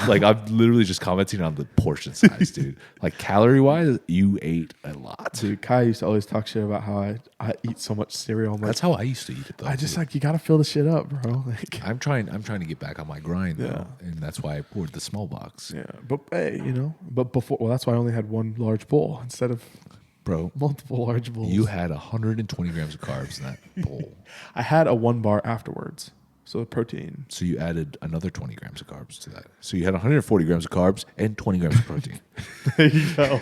Like, I'm literally just commenting on the portion size, dude. Like, calorie wise, you ate a lot. Dude, Kai used to always talk shit about how I eat so much cereal. That's how I used to eat it, though. I just like, you got to fill the shit up, bro. Like, I'm trying to get back on my grind, though. And that's why I poured the small box. Yeah. But hey, but before, that's why I only had one large bowl instead of multiple large bowls. You had 120 grams of carbs in that bowl. I had a 1 bar afterwards. So the protein. So you added another 20 grams of carbs to that. So you had 140 grams of carbs and 20 grams of protein. There you go.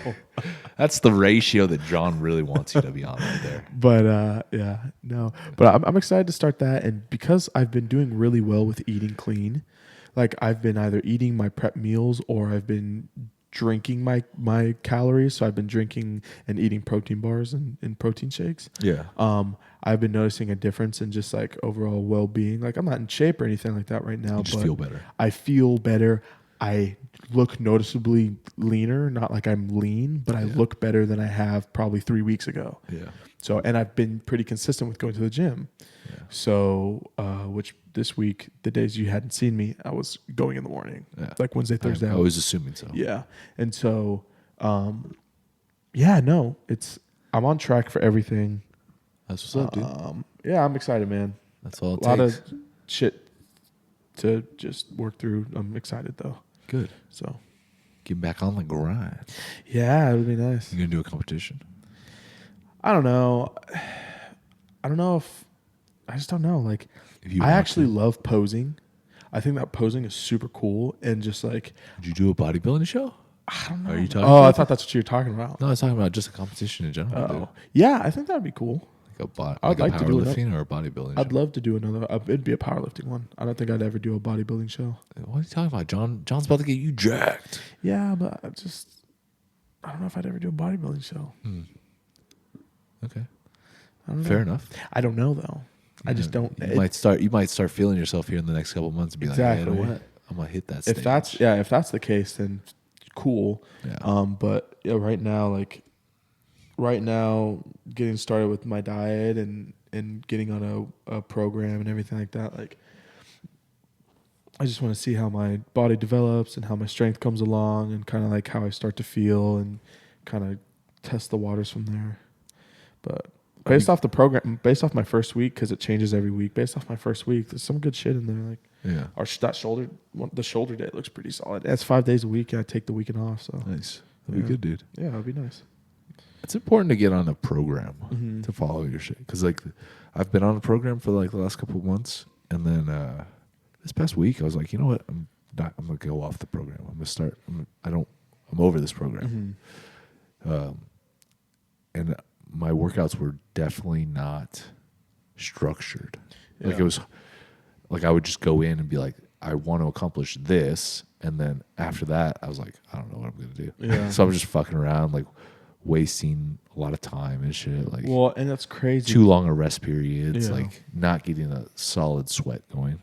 That's the ratio that John really wants you to be on right there. But But I'm excited to start that. And because I've been doing really well with eating clean, like I've been either eating my prep meals or I've been drinking my calories. So I've been drinking and eating protein bars and protein shakes. Yeah. I've been noticing a difference in just like overall well-being. Like I'm not in shape or anything like that right now. You just feel better. I feel better. I look noticeably leaner, not like I'm lean, but I look better than I have probably 3 weeks ago. Yeah. So, and I've been pretty consistent with going to the gym. Yeah. So, which this week, the days you hadn't seen me, I was going in the morning, like Wednesday, Thursday. I was assuming so. Yeah. And so, I'm on track for everything. That's what's up, dude. Yeah, I'm excited, man. That's all it takes. A lot of shit to just work through. I'm excited, though. Good. So, get back on the grind. Yeah, it would be nice. You gonna do a competition? I don't know. I just don't know. Like, I actually love posing. I think that posing is super cool. And just like, would you do a bodybuilding show? I don't know. Are you talking? Oh, I thought that's what you were talking about. No, I was talking about just a competition in general. Dude. Yeah, I think that'd be cool. I'd like to do powerlifting or a bodybuilding. I'd love to do another. It'd be a powerlifting one. I don't think I'd ever do a bodybuilding show. What are you talking about, John? John's about to get you jacked. Yeah, but I don't know if I'd ever do a bodybuilding show. Okay. I don't know. Fair enough. I don't know though. I just don't. You might start feeling yourself here in the next couple of months and be like, hey, you know what? I'm gonna hit that stage. If that's the case, then cool. Yeah. But right now, getting started with my diet and getting on a program and everything like that, like I just want to see how my body develops and how my strength comes along and kind of like how I start to feel and kind of test the waters from there. But based off the program, based off my first week, because it changes every week, based off my first week, there's some good shit in there. Like, the shoulder day looks pretty solid. That's 5 days a week. I take the weekend off. So nice. That'd be good, dude. Yeah, that'd be nice. It's important to get on a program to follow your shit. Because, like, I've been on a program for, like, the last couple of months. And then this past week, I was like, you know what? I'm going to go off the program. I'm going to start. I'm over this program. And my workouts were definitely not structured. Yeah. Like, it was, like, I would just go in and be like, I want to accomplish this. And then after that, I was like, I don't know what I'm going to do. Yeah. So I'm just fucking around, like, wasting a lot of time and shit. Like, well, and that's crazy. Too long a rest periods, like not getting a solid sweat going.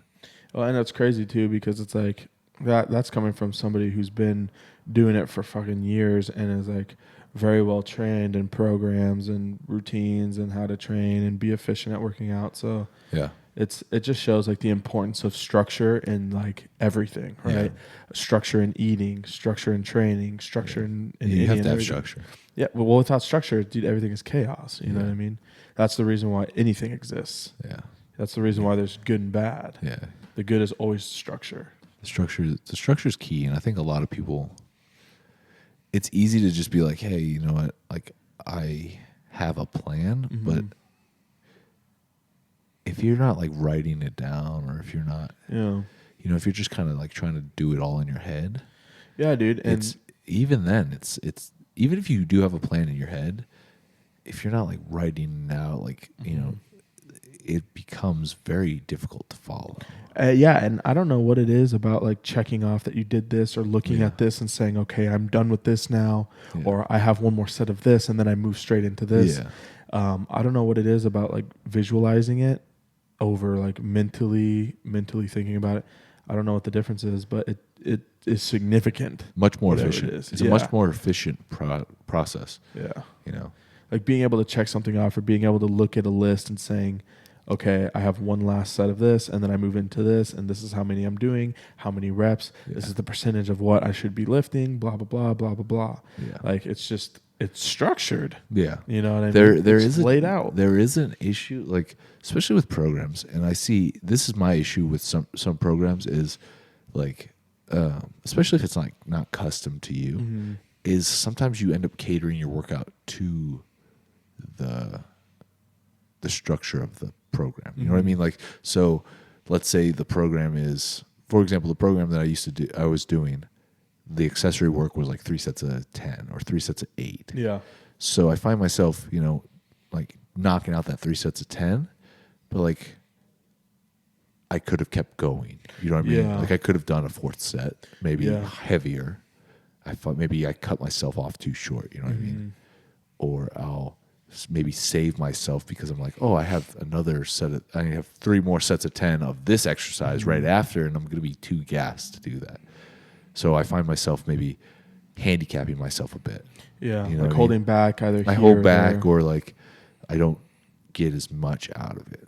Well, and that's crazy too, because it's like that's coming from somebody who's been doing it for fucking years and is like very well trained in programs and routines and how to train and be efficient at working out. So yeah. It just shows like the importance of structure in like everything, right? Yeah. Structure in eating, structure in training, structure in you have to have structure. Yeah, well, without structure, dude, everything is chaos. You know what I mean? That's the reason why anything exists. Yeah, that's the reason why there's good and bad. Yeah, the good is always structure. The structure is key, and I think a lot of people. It's easy to just be like, hey, you know what? Like, I have a plan, but if you're not like writing it down, or if you're not, if you're just kind of like trying to do it all in your head, dude, and it's even then, it's even if you do have a plan in your head, if you're not like writing it out, like it becomes very difficult to follow. And I don't know what it is about like checking off that you did this, or looking at this and saying, okay, I'm done with this now, or I have one more set of this, and then I move straight into this. I don't know what it is about like visualizing it over like mentally thinking about it. I don't know what the difference is, but it is significant. Much more efficient. It's a much more efficient process. Yeah. Like being able to check something off, or being able to look at a list and saying, okay, I have one last set of this, and then I move into this, and this is how many I'm doing, how many reps, this is the percentage of what I should be lifting, blah, blah, blah, blah, blah, blah. Yeah. Like it's structured. Yeah. You know what I mean? There is laid out. There is an issue, like, especially with programs, and I see, this is my issue with some programs is like, especially if it's like not custom to you, is sometimes you end up catering your workout to the structure of the program. You know what I mean? Like, so let's say the program is, for example, the program that I was doing, the accessory work was like 3 sets of 10 or 3 sets of 8. Yeah. So I find myself, like knocking out that 3 sets of 10, but like I could have kept going. You know what I mean? Like I could have done a 4th set, maybe heavier. I thought maybe I cut myself off too short. You know what I mean? Or I'll maybe save myself because I'm like, oh, I have I have 3 more sets of 10 of this exercise right after, and I'm going to be too gassed to do that. So I find myself maybe handicapping myself a bit. Yeah, like holding back either. I hold back, or like I don't get as much out of it.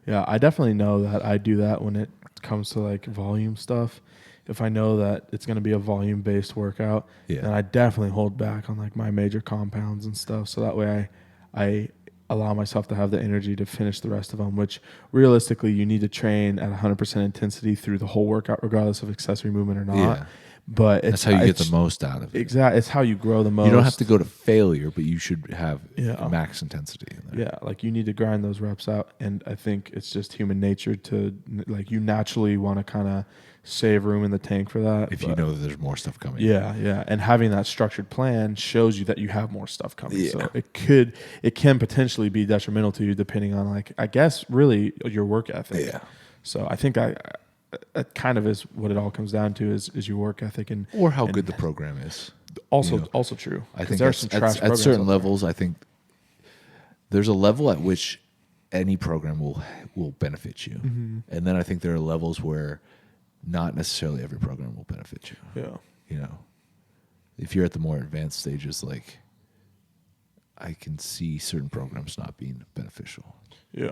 Yeah, I definitely know that I do that when it comes to like volume stuff. If I know that it's going to be a volume-based workout, then I definitely hold back on like my major compounds and stuff. So that way I allow myself to have the energy to finish the rest of them, which realistically you need to train at 100% intensity through the whole workout, regardless of accessory movement or not. Yeah. But that's how you get the most out of it. Exactly. It's how you grow the most. You don't have to go to failure, but you should have max intensity in there. Yeah. Like you need to grind those reps out. And I think it's just human nature to, like, you naturally want to kind of save room in the tank for that. If you know that there's more stuff coming. Yeah. And having that structured plan shows you that you have more stuff coming. Yeah. So it can potentially be detrimental to you depending on, like, I guess really your work ethic. Yeah. So I think that kind of is what it all comes down to is your work ethic or how good the program is. Also true. I think there are some trash at certain levels. I think there's a level at which any program will benefit you, and then I think there are levels where not necessarily every program will benefit you. Yeah, if you're at the more advanced stages, like I can see certain programs not being beneficial. Yeah,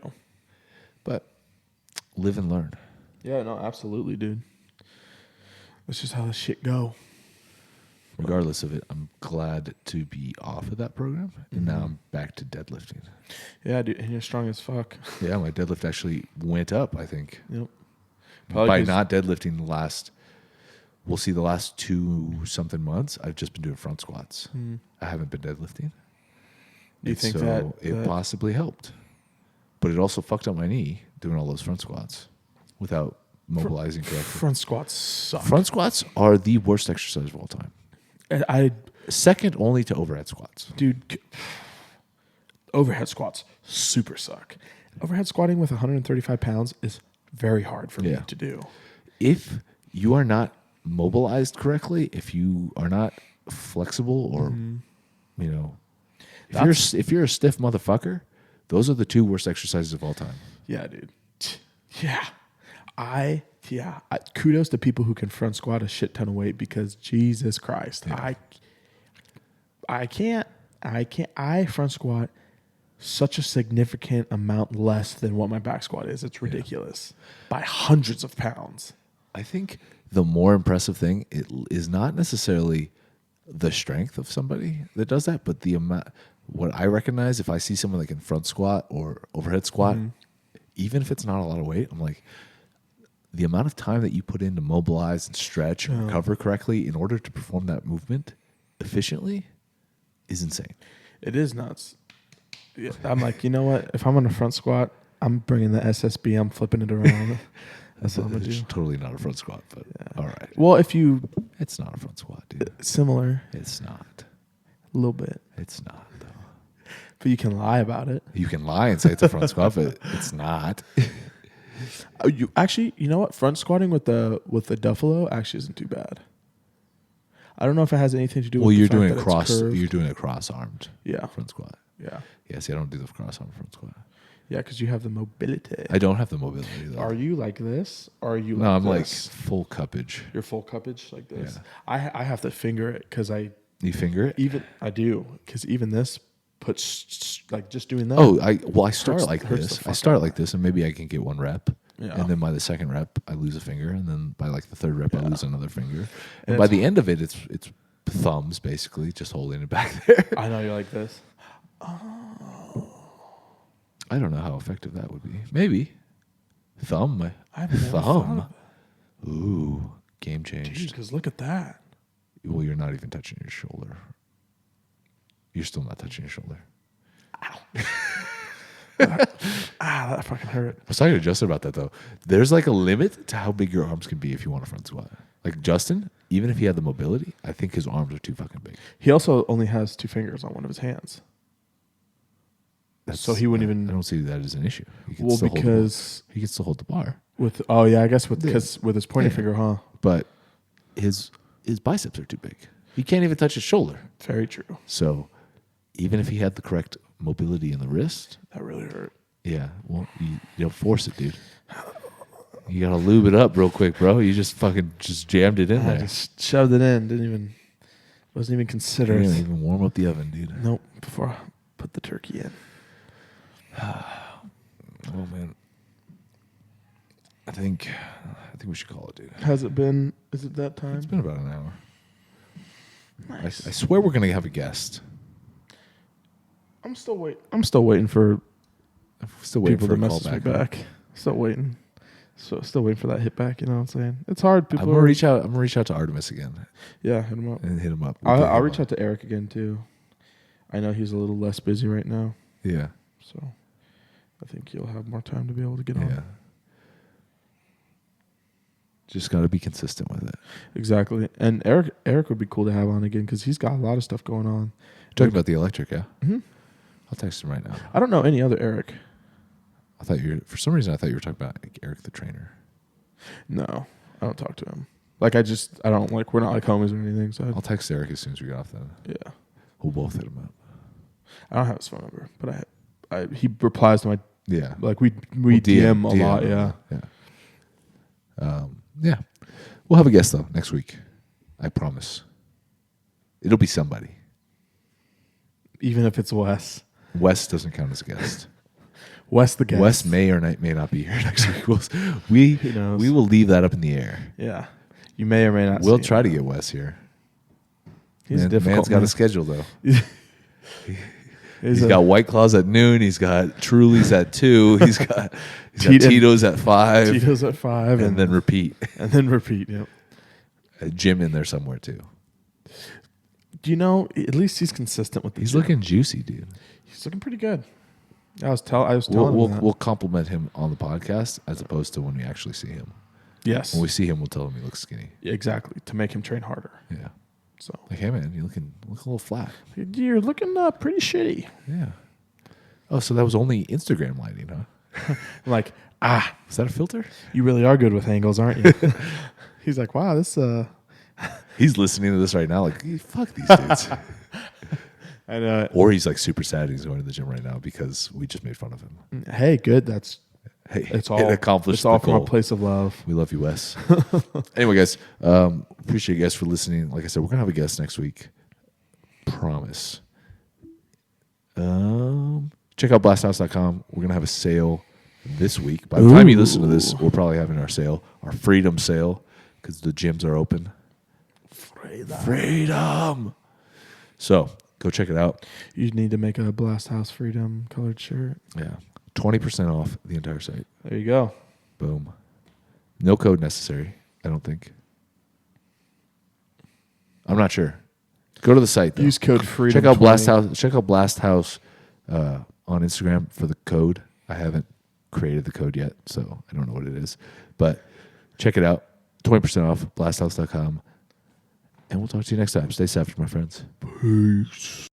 but live and learn. Yeah, no, absolutely, dude. That's just how this shit go. Regardless of it, I'm glad to be off of that program, and now I'm back to deadlifting. Yeah, dude, and you're strong as fuck. Yeah, my deadlift actually went up, I think. Yep. By not deadlifting the last 2-something months, I've just been doing front squats. I haven't been deadlifting. Do you think it possibly helped? But it also fucked up my knee doing all those front squats without mobilizing correctly. Front squats suck. Front squats are the worst exercise of all time. Second only to overhead squats. Dude, overhead squats super suck. Overhead squatting with 135 pounds is very hard for me to do. If you are not mobilized correctly, if you are not flexible, or if you're a stiff motherfucker, those are the 2 worst exercises of all time. Yeah, dude. Yeah. Kudos to people who can front squat a shit ton of weight, because Jesus Christ, I can't. I front squat such a significant amount less than what my back squat is. It's ridiculous by hundreds of pounds. I think the more impressive thing is not necessarily the strength of somebody that does that, but the amount. What I recognize, if I see someone that can front squat or overhead squat, even if it's not a lot of weight, I'm like, the amount of time that you put in to mobilize and stretch and recover correctly in order to perform that movement efficiently is insane. It is nuts. Yeah, I'm like, you know what? If I'm on a front squat, I'm bringing the SSB. I'm flipping it around. That's what I'm gonna do. Totally not a front squat, but all right. Well, It's not a front squat, dude. Similar. It's not. A little bit. It's not, though. But you can lie about it. You can lie and say it's a front squat, but it's not. You know what? Front squatting with the Duffalo actually isn't too bad. I don't know if it has anything to do with you're the fact doing that a cross. it's curved. You're doing a cross-armed Yeah. front squat. Yeah. Yeah, see, I don't do the cross-armed front squat. Yeah, because you have the mobility. I don't have the mobility, though. Are you like this? Or are you No, I'm this? like full cuppage. You're full cuppage like this? Yeah. I have to finger it because You finger it? I do, because even this puts, like, just doing that. I start like this. I start like this, and maybe I can get one rep. Yeah. And then by the second rep, I lose a finger, and then by like the third rep, I lose another finger. And And by the end of it, it's thumbs basically, just holding it back there. I know you're like this. I don't know how effective that would be. Maybe thumb. I've never thought of Ooh, game changed. because look at that. Well, you're not even touching your shoulder. You're still not touching your shoulder. That fucking hurt. I was talking to Justin about that, though. There's like a limit to how big your arms can be if you want a front squat. Like Justin, even if he had the mobility, I think his arms are too fucking big. He also only has 2 fingers on one of his hands. So he wouldn't even. I don't see that as an issue. He can Well, still because he can still hold the bar. I guess with his pointer finger, huh? But his biceps are too big. He can't even touch his shoulder. Very true. So even if he had the correct mobility in the wrist, That really hurt. yeah, well, you don't force it, dude. You gotta lube it up real quick, bro. You just fucking jammed it in I there. just shoved it in. Wasn't even You considered. didn't even warm up the oven, dude. Nope. Before I put the turkey in. Oh man, I think we should call it, dude. Has it been? Is it that time? It's been about an hour. Nice. I swear we're gonna have a guest. I'm still waiting for I'm still waiting people for to a call message me back. back. Still waiting. Still waiting for that hit back. You know what I'm saying? It's hard. I'm gonna reach out to Artemis again Yeah, hit him up. and hit him up. I'll reach out to Eric again too. I know he's a little less busy right now, Yeah, so I think you'll have more time to be able to get yeah. on. Just got to be consistent with it. Exactly. And Eric would be cool to have on again because he's got a lot of stuff going on. Talking about the electric, yeah. Mm-hmm. I'll text him right now. I don't know any other Eric. For some reason I thought you were talking about like Eric the trainer. No, I don't talk to him. Like I don't like, we're not like homies or anything. So I'll text Eric as soon as we get off then. yeah, We'll both hit him up. I don't have his phone number, but he replies to my, Yeah. like we We'll DM a lot. Yeah. Yeah. Yeah. We'll have a guest though next week. I promise. It'll be somebody. Even if it's Wes. Wes doesn't count as a guest. Wes the guest. Wes may or may not be here next week. We knows? we will leave that up in the air. Yeah. You may or may not. We'll see try him. to get Wes here. He's a difficult man's got man. a schedule though. He's He's got White Claws at noon. He's got Truly's at 2. He's got Tito's at 5. Tito's at 5, and then repeat. And then repeat. Yep. A gym in there somewhere too. Do you know? At least he's consistent with the. He's gym. looking juicy, dude. He's looking pretty good. I was telling him that. We'll compliment him on the podcast as opposed to when we actually see him. Yes. When we see him, we'll tell him he looks skinny. Exactly, to make him train harder. Yeah. So Like, hey man, you look a little flat. you're looking pretty shitty. Yeah. Oh, so that was only Instagram lighting, huh? I'm like, Is that a filter? you really are good with angles, aren't you? He's like, wow, this He's listening to this right now, like, fuck these dudes. I know. Or he's like super sad he's going to the gym right now because we just made fun of him. Hey, good. That's Hey, it's all it accomplished It's all the from goal. a place of love. We love you, Wes. Anyway, guys, appreciate you guys for listening. Like I said, we're gonna have a guest next week. Promise. Check out blasthouse.com. We're gonna have a sale this week. By the time you listen to this, we'll probably have in our sale, our freedom sale, because the gyms are open. Freedom. So go check it out. You need to make a Blast House Freedom colored shirt. Yeah, 20% off the entire site. There you go. Boom. No code necessary, I don't think. I'm not sure. Go to the site, though. Use code FREEDOM. Check out Blast House. Check out Blast House on Instagram for the code. I haven't created the code yet, so I don't know what it is. But check it out. 20% off, blasthouse.com. And we'll talk to you next time. Stay savage, my friends. Peace.